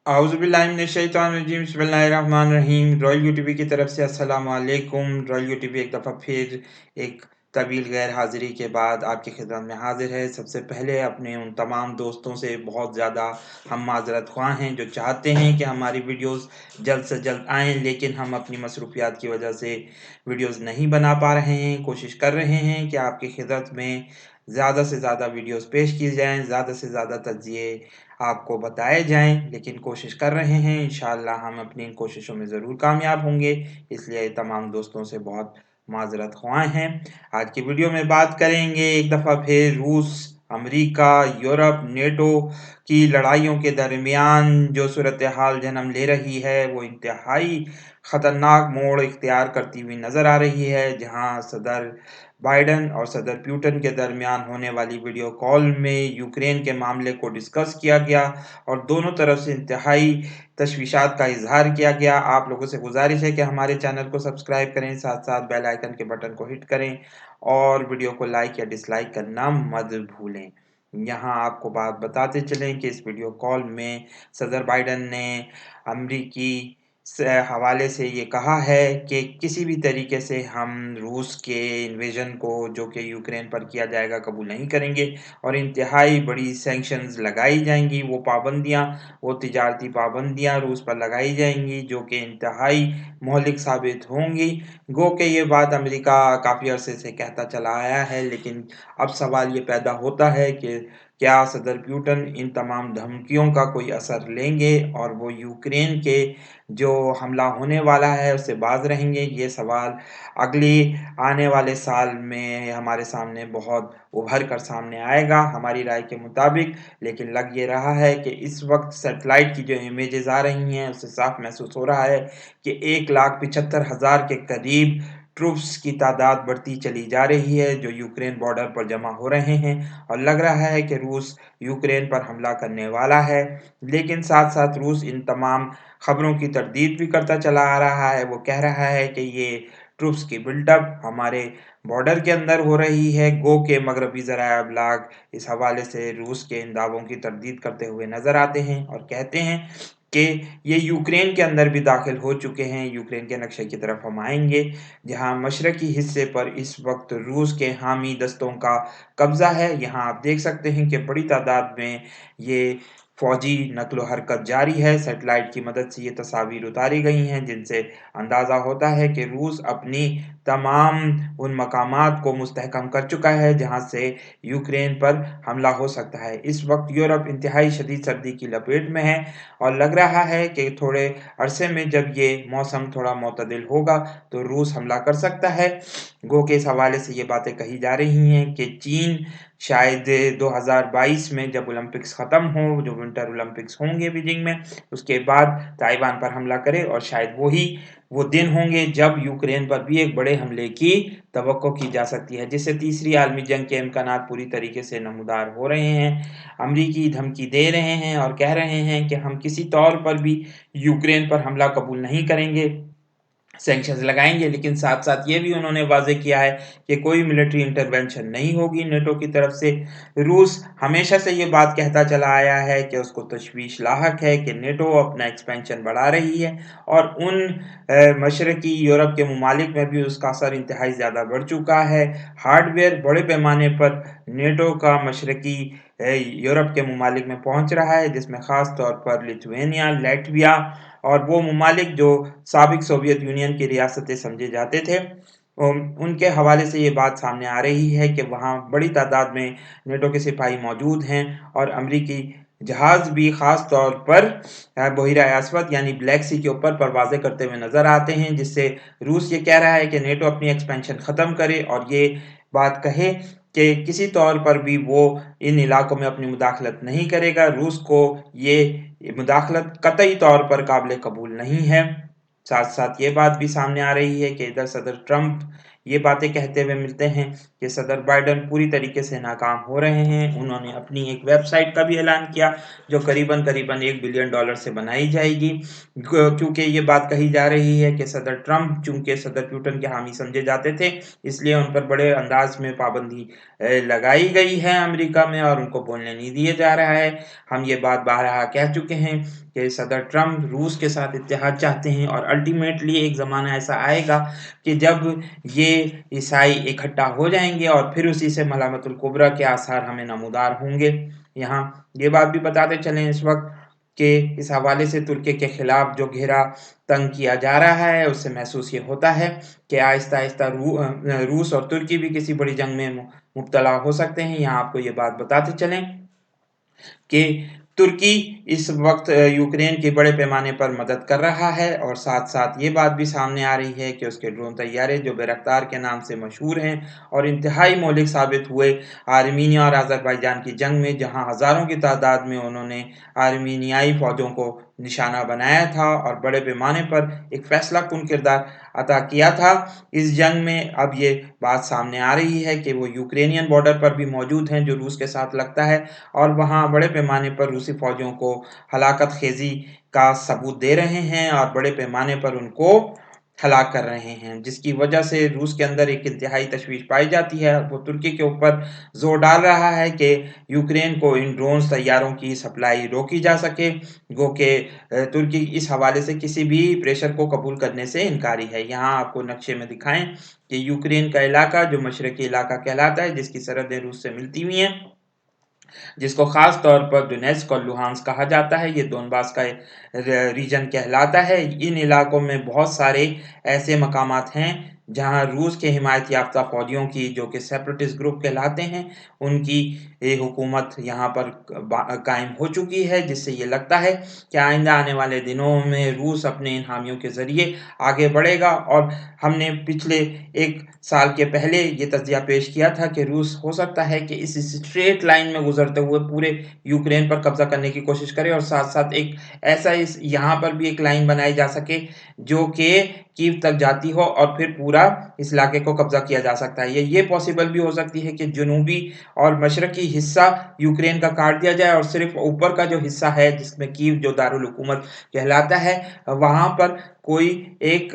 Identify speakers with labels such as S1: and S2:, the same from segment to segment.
S1: औज़ुबिल्लाहिमिनश्शैतानिर्रजीम बिस्मिल्लाहिर्रहमानिर्रहीम। Royal UTV की तरफ से अस्सलाम वालेकुम। रॉयल यूटीवी एक दफ़ा फिर एक तवील गैर हाज़िरी के बाद आपकी खिदमत में हाज़िर है। सबसे पहले अपने उन तमाम दोस्तों से बहुत ज़्यादा हम माज़रत ख़्वाह हैं जो चाहते हैं कि हमारी वीडियोज़ जल्द से जल्द आएँ, लेकिन हम अपनी मसरूफ़ियात की वजह से वीडियोज़ नहीं बना पा रहे हैं। कोशिश कर रहे हैं कि आपकी खिदमत में ज़्यादा से ज़्यादा वीडियोज़ पेश की जाएँ, ज़्यादा से ज़्यादा तज्ज़िये आपको बताए जाएँ, लेकिन कोशिश कर रहे हैं। इंशाअल्लाह हम अपनी इन कोशिशों में ज़रूर कामयाब होंगे, इसलिए तमाम दोस्तों से बहुत माज़रत ख़्वाह हैं। आज की वीडियो में बात करेंगे एक दफ़ा फिर रूस, अमेरिका, यूरोप, नेटो की लड़ाइयों के दरमियान जो सूरत-ए-हाल जन्म ले रही है, वो इंतहाई ख़तरनाक मोड़ इख्तियार करती हुई नज़र आ रही है, जहाँ सदर बाइडेन और सदर पुतिन के दरमियान होने वाली वीडियो कॉल में यूक्रेन के मामले को डिस्कस किया गया और दोनों तरफ से इंतहाई तशवीशात का इज़हार किया गया। आप लोगों से गुज़ारिश है कि हमारे चैनल को सब्सक्राइब करें, साथ-साथ बेल आइकन के बटन को हिट करें और वीडियो को लाइक या डिसलाइक करना मत भूलें। यहाँ आपको बात बताते चलें कि इस वीडियो कॉल में सदर बाइडेन ने अमरीकी से हवाले से ये कहा है कि किसी भी तरीके से हम रूस के इन्वेजन को जो कि यूक्रेन पर किया जाएगा कबूल नहीं करेंगे और इंतहाई बड़ी सैंक्शंस लगाई जाएँगी। वो पाबंदियाँ, वो तिजारती पाबंदियाँ रूस पर लगाई जाएँगी जो कि इंतहाई मुहलिक साबित होंगी। गो कि ये बात अमेरिका काफ़ी अरसे से कहता चला आया है, लेकिन अब सवाल ये पैदा होता है कि क्या सदर पुतिन इन तमाम धमकियों का कोई असर लेंगे और वो यूक्रेन के जो हमला होने वाला है उससे बाज़ रहेंगे? ये सवाल अगले आने वाले साल में हमारे सामने बहुत उभर कर सामने आएगा हमारी राय के मुताबिक। लेकिन लग ये रहा है कि इस वक़्त सैटेलाइट की जो इमेजेज़ आ रही हैं, उससे साफ़ महसूस हो रहा है कि 1,75,000 के करीब ट्रूप्स की तादाद बढ़ती चली जा रही है, जो यूक्रेन बॉर्डर पर जमा हो रहे हैं और लग रहा है कि रूस यूक्रेन पर हमला करने वाला है। लेकिन साथ-साथ रूस इन तमाम खबरों की तरदीद भी करता चला आ रहा है। वो कह रहा है कि ये ट्रूप्स की बिल्डअप हमारे बॉर्डर के अंदर हो रही है। गो के मगरबी ज़राए अबलाग इस हवाले से रूस के इन दावों की तरदीद करते हुए नज़र आते हैं और कहते हैं कि ये यूक्रेन के अंदर भी दाखिल हो चुके हैं। यूक्रेन के नक्शे की तरफ हम आएँगे, जहाँ मशरकी हिस्से पर इस वक़्त रूस के हामी दस्तों का कब्ज़ा है। यहाँ आप देख सकते हैं कि बड़ी तादाद में ये फ़ौजी नक़्ल-ओ-हरकत जारी है। सैटेलाइट की मदद से ये तस्वीर उतारी गई हैं, जिनसे अंदाज़ा होता है कि रूस अपनी तमाम उन मकामात को मुस्तहकम कर चुका है, जहाँ से यूक्रेन पर हमला हो सकता है। इस वक़्त यूरोप इंतहाई शदीद सर्दी की लपेट में है और लग रहा है कि थोड़े अरसे में जब ये मौसम थोड़ा मुतदिल होगा, तो रूस हमला कर सकता है। गो के इस हवाले से ये बातें कही जा रही हैं कि चीन शायद 2022 में जब ओलंपिक्स ख़त्म हो, जो विंटर ओलंपिक्स होंगे बीजिंग में, उसके बाद ताइवान पर हमला करे और शायद वो दिन होंगे जब यूक्रेन पर भी एक बड़े हमले की तवक्को की जा सकती है, जिससे तीसरी आलमी जंग के इम्कानात पूरी तरीके से नमूदार हो रहे हैं। अमरीकी धमकी दे रहे हैं और कह रहे हैं कि हम किसी तौर पर भी यूक्रेन पर हमला कबूल नहीं करेंगे, सैंक्शंस लगाएँगे, लेकिन साथ-साथ ये भी उन्होंने वाज़ेह किया है कि कोई मिलिट्री इंटरवेंशन नहीं होगी नेटो की तरफ से। रूस हमेशा से ये बात कहता चला आया है कि उसको तशवीश लाहक है कि नेटो अपना एक्सपेंशन बढ़ा रही है और उन मशरकी यूरोप के ममालिक में भी उसका असर इंतहाई ज़्यादा बढ़ चुका है। हार्डवेयर बड़े पैमाने पर नेटो का मशरकी यूरोप के ममालिक में पहुँच रहा है, जिसमें ख़ास तौर पर लिथुआनिया, लातविया और वो ममालिक जो साबिक सोवियत यूनियन की रियासतें समझे जाते थे, उनके हवाले से ये बात सामने आ रही है कि वहाँ बड़ी तादाद में नेटो के सिपाही मौजूद हैं और अमरीकी जहाज़ भी ख़ास तौर पर बहिरा अस्वद यानी ब्लैक सी के ऊपर परवाज़ें करते हुए नज़र आते हैं, जिससे रूस ये कह रहा है कि नेटो अपनी एक्सपेंशन ख़त्म करे और ये बात कहे कि किसी तौर पर भी वो इन इलाकों में अपनी मुदाखलत नहीं करेगा। रूस को ये मुदाखलत कतई तौर पर काबिल कबूल नहीं है। साथ-साथ ये बात भी सामने आ रही है कि इधर सदर ट्रंप ये बातें कहते हुए मिलते हैं कि सदर बाइडेन पूरी तरीके से नाकाम हो रहे हैं। उन्होंने अपनी एक वेबसाइट का भी ऐलान किया जो करीबन $1 बिलियन से बनाई जाएगी, क्योंकि ये बात कही जा रही है कि सदर ट्रंप चूंकि सदर पुतिन के हामी समझे जाते थे, इसलिए उन पर बड़े अंदाज में पाबंदी लगाई गई है अमेरिका में और उनको बोलने नहीं दिया जा रहा है। हम ये बात बारहा कह चुके हैं कि सदर ट्रंप रूस के साथ इत्तेहाद चाहते हैं और अल्टीमेटली एक ज़माना ऐसा आएगा कि जब ये ईसाई इकट्ठा हो जाएंगे और फिर उसी से मलामतुल कुबरा के आसार हमें नमूदार होंगे। यहाँ ये बात भी बताते चलें इस वक्त कि इस हवाले से तुर्की के खिलाफ जो घेरा तंग किया जा रहा है, उससे महसूस ये होता है कि आहिस्ता आहिस्ता रूस और तुर्की भी किसी बड़ी जंग में मुब्तला हो सकते हैं। यहाँ आपको ये बात बताते चलें कि तुर्की इस वक्त यूक्रेन की बड़े पैमाने पर मदद कर रहा है और साथ-साथ ये बात भी सामने आ रही है कि उसके ड्रोन तैयारे जो बैरक़्तार के नाम से मशहूर हैं और इंतहाई मौलिक साबित हुए आर्मीनिया और अज़रबैजान की जंग में, जहां हज़ारों की तादाद में उन्होंने आर्मीनियाई फ़ौजों को निशाना बनाया था और बड़े पैमाने पर एक फ़ैसलाकुन किरदार अदा किया था। इस जंग में अब ये बात सामने आ रही है कि वो यूक्रेनियन बॉर्डर पर भी मौजूद हैं, जो रूस के साथ लगता है और वहाँ बड़े पैमाने पर रूसी फ़ौजों को हलाकत खेज़ी का सबूत दे रहे हैं और बड़े पैमाने पर उनको हलाक कर रहे हैं, जिसकी वजह से रूस के अंदर एक इंतहाई तशवीश पाई जाती है। वो तुर्की के ऊपर ज़ोर डाल रहा है कि यूक्रेन को इन ड्रोन्स तैयारों की सप्लाई रोकी जा सके, गो कि तुर्की इस हवाले से किसी भी प्रेशर को कबूल करने से इनकारी है। यहाँ आपको नक्शे में दिखाएं कि यूक्रेन का इलाका जो मशरकी इलाका कहलाता है, जिसकी सरहदें रूस से मिलती हुई हैं, जिसको खास तौर पर डोनेट्स्क और लुहांस्क कहा जाता है, ये दोनबास का रीजन कहलाता है। इन इलाकों में बहुत सारे ऐसे मकामात हैं जहां रूस के हिमायत याफ्ता फौजियों की, जो कि सेपरेटिस्ट ग्रुप कहलाते हैं, उनकी हुकूमत यहाँ पर कायम हो चुकी है, जिससे ये लगता है कि आइंदा आने वाले दिनों में रूस अपने इन हामियों के ज़रिए आगे बढ़ेगा। और हमने पिछले 1 साल के पहले ये तज्ज़िया पेश किया था कि रूस हो सकता है कि इस स्ट्रेट लाइन में गुजरते हुए पूरे यूक्रेन पर कब्जा करने की कोशिश करे और साथ-साथ एक ऐसा इस यहाँ पर भी एक लाइन बनाई जा सके जो कि कीव तक जाती हो और फिर पूरा इस इलाके को कब्जा किया जा सकता है। ये पॉसिबल भी हो सकती है कि जनूबी और मशरकी हिस्सा यूक्रेन का काट दिया जाए और सिर्फ ऊपर का जो हिस्सा है, जिसमें कीव जो दारुल हुकूमत कहलाता है, वहाँ पर कोई एक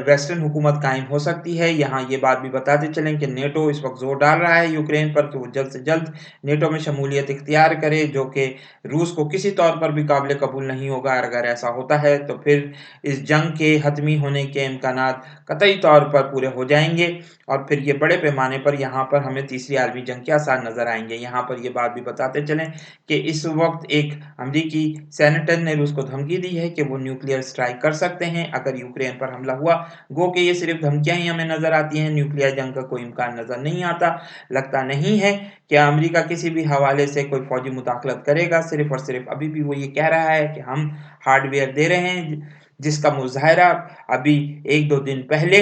S1: वेस्टर्न हुकूमत कायम हो सकती है। यहाँ ये बात भी बताते चलें कि नेटो इस वक्त जोर डाल रहा है यूक्रेन पर कि वो जल्द से जल्द नेटो में शमूलियत इख्तियार करे, जो कि रूस को किसी तौर पर भी काबिल कबूल नहीं होगा। अगर ऐसा होता है तो फिर इस जंग के हतमी होने के इम्कानात कतई तौर पर पूरे हो जाएंगे और फिर ये बड़े पैमाने पर यहाँ पर हमें तीसरी आलमी जंग के आसार नजर आएंगे। यहाँ पर ये बात भी बताते चलें कि इस वक्त एक अमरीकी सेनेटर ने रूस को धमकी दी है कि वो न्यूक्लियर स्ट्राइक कर सकते हैं अगर यूक्रेन पर हमला हुआ। गो कि ये सिर्फ धमकियां ही हमें नजर आती हैं, न्यूक्लियर जंग का कोई इम्कान नजर नहीं आता। लगता नहीं है कि अमेरिका किसी भी हवाले से कोई फौजी मुदाखलत करेगा। सिर्फ और सिर्फ अभी भी वो ये कह रहा है कि हम हार्डवेयर दे रहे हैं, जिसका मुजाहरा अभी 1-2 दिन पहले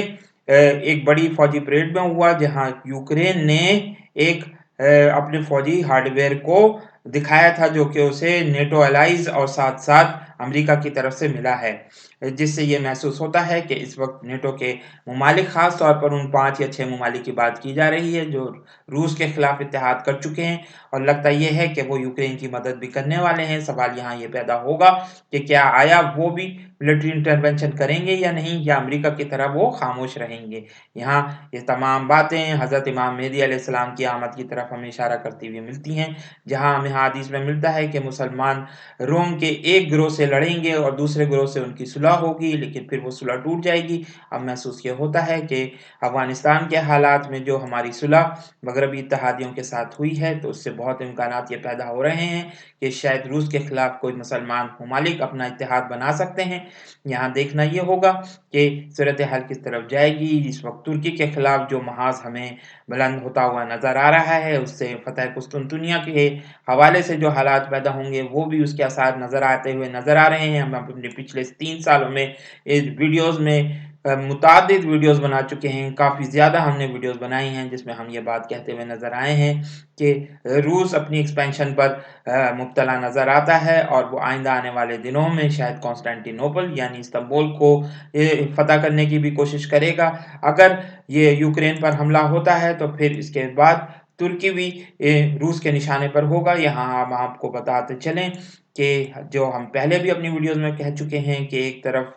S1: एक बड़ी फौजी परेड में हुआ, जहां यूक्रेन ने एक अपने फौजी हार्डवेयर को दिखाया था, जो कि उसे नेटो एलाइज और साथ-साथ अमेरिका की तरफ से मिला है। जिससे ये महसूस होता है कि इस वक्त नेटो के ममालिक, ख़ास तौर पर उन 5 या 6 ममालिक की बात की जा रही है जो रूस के खिलाफ इत्तेहाद कर चुके हैं और लगता ये है कि वो यूक्रेन की मदद भी करने वाले हैं। सवाल यहाँ ये पैदा होगा कि क्या आया वो भी मिलिट्री इंटरवेंशन करेंगे या नहीं, या अमेरिका की तरह वो खामोश रहेंगे। यहाँ ये तमाम बातें हज़रत इमाम मेहदी अलैहिस्सलाम की आमद की तरफ हमें इशारा करती हुई मिलती हैं, जहाँ हमें हदीस में मिलता है कि मुसलमान रोम के एक गिरोह से लड़ेंगे और दूसरे गिरोह से उनकी सुलह होगी, लेकिन फिर वो सुलह टूट जाएगी। अब महसूस ये होता है कि अफ़गानिस्तान के हालात में जो हमारी सुलह मगरबी इत्तेहादियों के साथ हुई है, तो उससे बहुत इम्कानात ये पैदा हो रहे हैं कि शायद रूस के खिलाफ कोई मुसलमान ममालिक अपना इत्तेहाद बना सकते हैं। यहाँ देखना ये होगा कि सूरत हाल किस तरफ जाएगी। इस वक्त तुर्की के खिलाफ जो महाज हमें बुलंद होता हुआ नज़र आ रहा है, उससे फ़तह कुस्तुनतुनिया के हवाले से जो हालात पैदा होंगे, वो भी उसके आसार नज़र आते हुए नज़र आ रहे हैं। हम अपने पिछले 3 सालों में इस वीडियोज़ में मुतादिद वीडियोस बना चुके हैं, काफ़ी ज़्यादा हमने वीडियोस बनाई हैं जिसमें हम ये बात कहते हुए नज़र आए हैं कि रूस अपनी एक्सपेंशन पर मुब्तला नज़र आता है और वो आइंदा आने वाले दिनों में शायद कॉन्स्टेंटिनोपल यानी इस्तांबुल को फ़तह करने की भी कोशिश करेगा। अगर ये यूक्रेन पर हमला होता है तो फिर इसके बाद तुर्की भी रूस के निशाने पर होगा। यहाँ हम आपको बताते चलें कि जो हम पहले भी अपनी वीडियोज़ में कह चुके हैं कि एक तरफ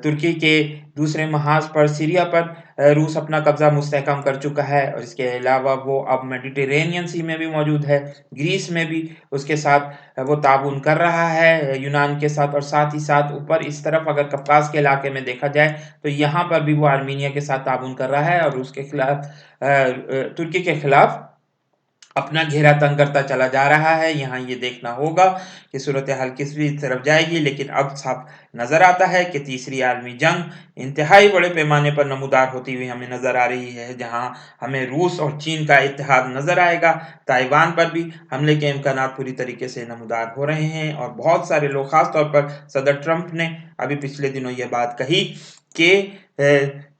S1: तुर्की के दूसरे महाज पर सीरिया पर रूस अपना कब्ज़ा मुस्तहकम कर चुका है और इसके अलावा वो अब मेडिटेरेनियन सी में भी मौजूद है, ग्रीस में भी उसके साथ वो ताउन कर रहा है यूनान के साथ और साथ ही साथ ऊपर इस तरफ अगर कप्तास के इलाके में देखा जाए तो यहाँ पर भी वो आर्मीनिया के साथ ताउन कर रहा है और उसके खिलाफ तुर्की के खिलाफ अपना घेरा तंग करता चला जा रहा है। यहाँ ये देखना होगा कि सूरत-ए-हाल किस भी तरफ जाएगी, लेकिन अब साफ नज़र आता है कि तीसरी आलमी जंग इंतहाई बड़े पैमाने पर नमूदार होती हुई हमें नज़र आ रही है, जहाँ हमें रूस और चीन का इत्तेहाद नज़र आएगा। ताइवान पर भी हमले के इम्कानात पूरी तरीके से नमूदार हो रहे हैं और बहुत सारे लोग ख़ास तौर पर सदर ट्रंप ने अभी पिछले दिनों ये बात कही कि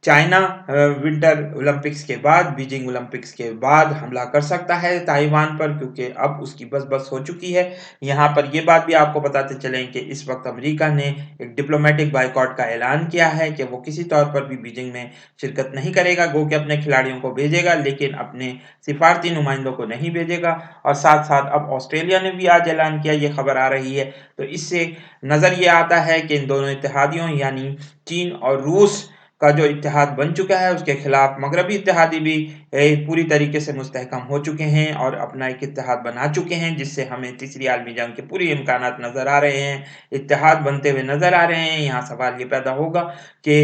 S1: चाइना विंटर ओलंपिक्स के बाद, बीजिंग ओलंपिक्स के बाद हमला कर सकता है ताइवान पर क्योंकि अब उसकी बस हो चुकी है। यहाँ पर ये बात भी आपको बताते चलें कि इस वक़्त अमेरिका ने एक डिप्लोमेटिक बायकॉट का ऐलान किया है कि वो किसी तौर पर भी बीजिंग में शिरकत नहीं करेगा, गो कि अपने खिलाड़ियों को भेजेगा लेकिन अपने सिफारती नुमाइंदों को नहीं भेजेगा और साथ-साथ अब ऑस्ट्रेलिया ने भी आज ऐलान किया, ये खबर आ रही है। तो इससे नज़र ये आता है कि इन दोनों इत्तेहादियों यानी चीन और रूस का जो इत्तेहाद बन चुका है उसके खिलाफ मगरबी इत्तेहादी भी पूरी तरीके से मुस्तहकम हो चुके हैं और अपना एक इत्तेहाद बना चुके हैं जिससे हमें तीसरी आलमी जंग के पूरे इम्कानात नज़र आ रहे हैं, इत्तेहाद बनते हुए नज़र आ रहे हैं। यहाँ सवाल ये पैदा होगा कि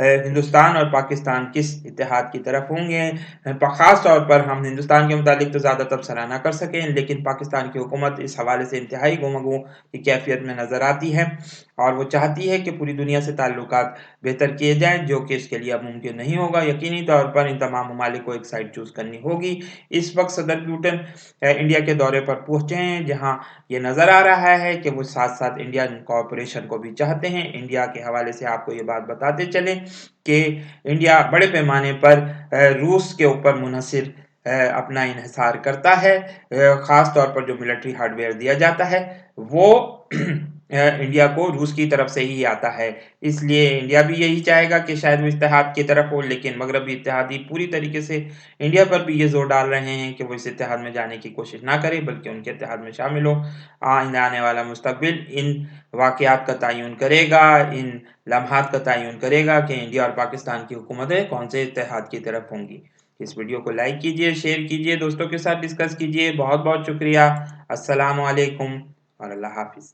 S1: हिंदुस्तान और पाकिस्तान किस इत्तेहाद की तरफ होंगे। ख़ास तौर पर हम हिंदुस्तान के मुतालिक तो ज़्यादा तबसरा ना कर सकें लेकिन पाकिस्तान की हुकूमत इस हवाले से इंतहाई गुमगू की कैफियत में नज़र आती है और वो चाहती है कि पूरी दुनिया से ताल्लुकात बेहतर किए जाएँ, जो कि इसके लिए अब मुमकिन नहीं होगा। यकीनी तौर पर इन तमाम ममालिक को एक साइड चूज़ करनी होगी। इस वक़्त सदर पुतिन इंडिया के दौरे पर पहुँचे हैं, जहाँ ये नज़र आ रहा है कि वो साथ-साथ इंडियन कोऑपरेशन को भी चाहते हैं। इंडिया के हवाले से आपको ये बात बताते चलें कि इंडिया बड़े पैमाने पर रूस के ऊपर मुनहसिर अपना इन्हिसार करता है। ख़ास तौर पर जो मिलिट्री हार्डवेयर दिया जाता है, वो इंडिया को रूस की तरफ से ही आता है। इसलिए इंडिया भी यही चाहेगा कि शायद वो इत्तेहाद की तरफ हो, लेकिन मगरबी इत्तेहादी पूरी तरीके से इंडिया पर भी ये ज़ोर डाल रहे हैं कि वो इस इत्तेहाद में जाने की कोशिश ना करे, बल्कि उनके इत्तेहाद में शामिल हो। आइंदा आने वाला मुस्तकबिल इन वाक़यात का तय्युन करेगा, इन लम्हात का तय्युन करेगा कि इंडिया और पाकिस्तान की हुकूमतें कौन से इत्तेहाद की तरफ होंगी। इस वीडियो को लाइक कीजिए, शेयर कीजिए, दोस्तों के साथ डिस्कस कीजिए। बहुत-बहुत शुक्रिया। अस्सलामु अलैकुम और अल्लाह हाफ़िज़।